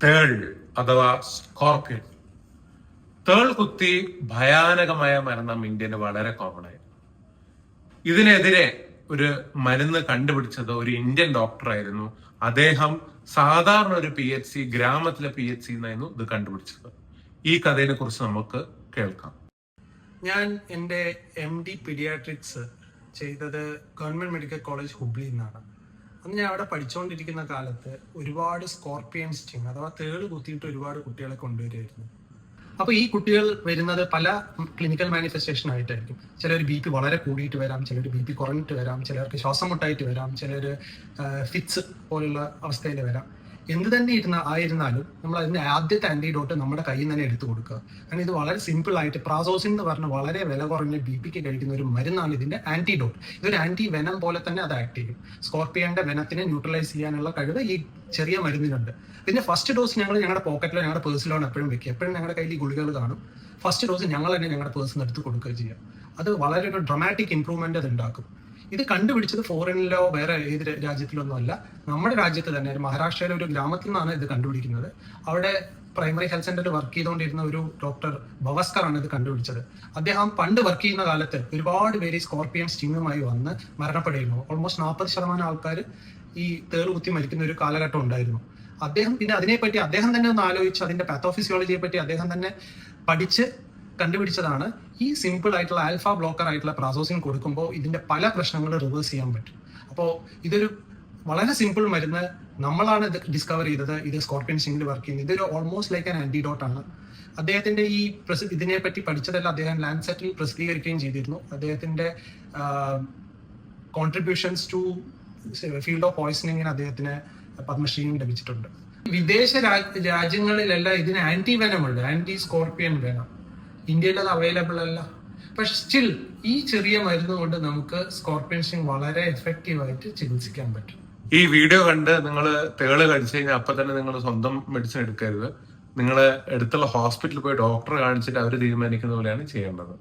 തേൾ അഥവാ സ്കോർപ്പിയൻ. തേൾ കുത്തി ഭയാനകമായ മരണം ഇന്ത്യയിൽ വളരെ കോമൺ ആയി. ഇതിനെതിരെ ഒരു മരുന്ന് കണ്ടുപിടിച്ചത് ഒരു ഇന്ത്യൻ ഡോക്ടറായിരുന്നു. അദ്ദേഹം സാധാരണ ഒരു PHC, ഗ്രാമത്തിലെ PHC എന്നായിരുന്നു ഇത് കണ്ടുപിടിച്ചത്. ഈ കഥയെ കുറിച്ച് നമുക്ക് കേൾക്കാം. ഞാൻ എൻ്റെ MD പീഡിയാട്രിക്സ് ചെയ്തത് ഗവൺമെന്റ് മെഡിക്കൽ കോളേജ് ഹുബ്ലിയിൽ നിന്നാണ്. അന്ന് ഞാൻ അവിടെ പഠിച്ചുകൊണ്ടിരിക്കുന്ന കാലത്ത് ഒരുപാട് സ്കോർപ്പിയൻ സ്റ്റിങ് അഥവാ തേള് കുത്തിയിട്ട് ഒരുപാട് കുട്ടികളെ കൊണ്ടുവരുമായിരുന്നു. അപ്പോൾ ഈ കുട്ടികൾ വരുന്നത് പല ക്ലിനിക്കൽ മാനിഫെസ്റ്റേഷൻ ആയിട്ടായിരിക്കും. ചിലർ BP വളരെ കൂടിയിട്ട് വരാം, ചിലർ BP കുറഞ്ഞിട്ട് വരാം, ചിലർക്ക് ശ്വാസം മുട്ടായിട്ട് വരാം, ചിലർ ഫിറ്റ്സ് പോലുള്ള അവസ്ഥയിൽ വരാം. എന്ത് തന്നെ ആയിരുന്നാലും നമ്മൾ അതിന്റെ ആദ്യത്തെ ആന്റിഡോട്ട് നമ്മുടെ കയ്യിൽ നിന്ന് തന്നെ എടുത്തു കൊടുക്കുക. കാരണം ഇത് വളരെ സിമ്പിൾ ആയിട്ട് പ്രാസോസിൻ എന്ന് പറഞ്ഞ വളരെ വില കുറഞ്ഞ BPക്ക് കഴിക്കുന്ന ഒരു മരുന്നാണ് ഇതിന്റെ ആന്റിഡോട്ട്. ഇതൊരു ആന്റി വെനം പോലെ തന്നെ അത് ആക്ട് ചെയ്യും. സ്കോർപ്പിയന്റെ വെനത്തിനെ ന്യൂട്രലൈസ് ചെയ്യാനുള്ള കഴിവ് ഈ ചെറിയ മരുന്നിനുണ്ട്. പിന്നെ ഫസ്റ്റ് ഡോസ് ഞങ്ങൾ ഞങ്ങളുടെ പോക്കറ്റിലോ ഞങ്ങളുടെ പേഴ്സിലോ എപ്പോഴും വെക്കുക. എപ്പോഴും ഞങ്ങളുടെ കയ്യിൽ ഈ ഗുളികൾ കാണും. ഫസ്റ്റ് ഡോസ് ഞങ്ങൾ തന്നെ ഞങ്ങളുടെ പേഴ്സിൽ എടുത്ത് കൊടുക്കുക ചെയ്യുക. അത് വളരെ ഒരു ഡ്രമാറ്റിക് ഇംപ്രൂവ്മെന്റ് അത് ഉണ്ടാക്കും. ഇത് കണ്ടുപിടിച്ചത് ഫോറിനിലോ വേറെ ഏത് രാജ്യത്തിലൊന്നും അല്ല, നമ്മുടെ രാജ്യത്ത് തന്നെ മഹാരാഷ്ട്രയിലെ ഒരു ഗ്രാമത്തിൽ നിന്നാണ് ഇത് കണ്ടുപിടിക്കുന്നത്. അവിടെ പ്രൈമറി ഹെൽത്ത് സെന്ററിൽ വർക്ക് ചെയ്തുകൊണ്ടിരുന്ന ഒരു ഡോക്ടർ ഭവസ്കർ ആണ് ഇത് കണ്ടുപിടിച്ചത്. അദ്ദേഹം പണ്ട് വർക്ക് ചെയ്യുന്ന കാലത്ത് ഒരുപാട് പേര് സ്കോർപ്പിയൻ സ്റ്റിങ്ങുമായി വന്ന് മരണപ്പെടുന്നു. ഓൾമോസ്റ്റ് 40% ആൾക്കാർ ഈ തേള് കുത്തി മരിക്കുന്ന ഒരു കാലഘട്ടം ഉണ്ടായിരുന്നു. അദ്ദേഹം പിന്നെ അതിനെപ്പറ്റി അദ്ദേഹം തന്നെ ഒന്ന് ആലോചിച്ച് അതിന്റെ പാത്തോഫിസിയോളജിയെ പറ്റി അദ്ദേഹം തന്നെ പഠിച്ച് കണ്ടുപിടിച്ചതാണ് ഈ സിമ്പിൾ ആയിട്ടുള്ള ആൽഫ ബ്ലോക്കർ ആയിട്ടുള്ള പ്രാസോസിൻ കൊടുക്കുമ്പോൾ ഇതിന്റെ പല പ്രശ്നങ്ങളും റിവേഴ്സ് ചെയ്യാൻ പറ്റും. അപ്പോൾ ഇതൊരു വളരെ സിമ്പിൾ മരുന്ന്, നമ്മളാണ് ഇത് ഡിസ്കവർ ചെയ്തത്. ഇത് സ്കോർപ്പിയൻ സ്റ്റിങ്ങിൽ വർക്ക് ചെയ്യുന്നത്. ഇതൊരു ഓൾമോസ്റ്റ് ലൈക്ക് ആൻ ആന്റിഡോട്ട് ആണ്. അദ്ദേഹത്തിന്റെ ഈ ഇതിനെപ്പറ്റി പഠിച്ചതെല്ലാം അദ്ദേഹം ലാൻസെറ്റിൽ പ്രസിദ്ധീകരിക്കുകയും ചെയ്തിരുന്നു. അദ്ദേഹത്തിന്റെ കോൺട്രിബ്യൂഷൻസ് ടു ഫീൽഡ് ഓഫ് പോയ്സണിങ്ങിന് അദ്ദേഹത്തിന് പത്മശ്രീയും ലഭിച്ചിട്ടുണ്ട്. വിദേശ രാജ്യങ്ങളിലെല്ലാം ഇതിന് ആന്റി വെനം ഉണ്ട്, ആന്റി സ്കോർപ്പിയൻ വെനം. ഇന്ത്യയിൽ അത് അവൈലബിൾ അല്ല. പക്ഷെ സ്റ്റിൽ ഈ ചെറിയ മരുന്ന് കൊണ്ട് നമുക്ക് സ്കോർപ്പിയൻ സ്റ്റിങ് വളരെ എഫക്റ്റീവ് ആയിട്ട് ചികിത്സിക്കാൻ പറ്റും. ഈ വീഡിയോ കണ്ട് നിങ്ങൾ തേള് കടിച്ചു കഴിഞ്ഞാൽ അപ്പൊ തന്നെ നിങ്ങൾ സ്വന്തം മെഡിസിൻ എടുക്കരുത്. നിങ്ങൾ അടുത്തുള്ള ഹോസ്പിറ്റലിൽ പോയി ഡോക്ടറെ കാണിച്ചിട്ട് അവർ തീരുമാനിക്കുന്ന പോലെയാണ് ചെയ്യേണ്ടത്.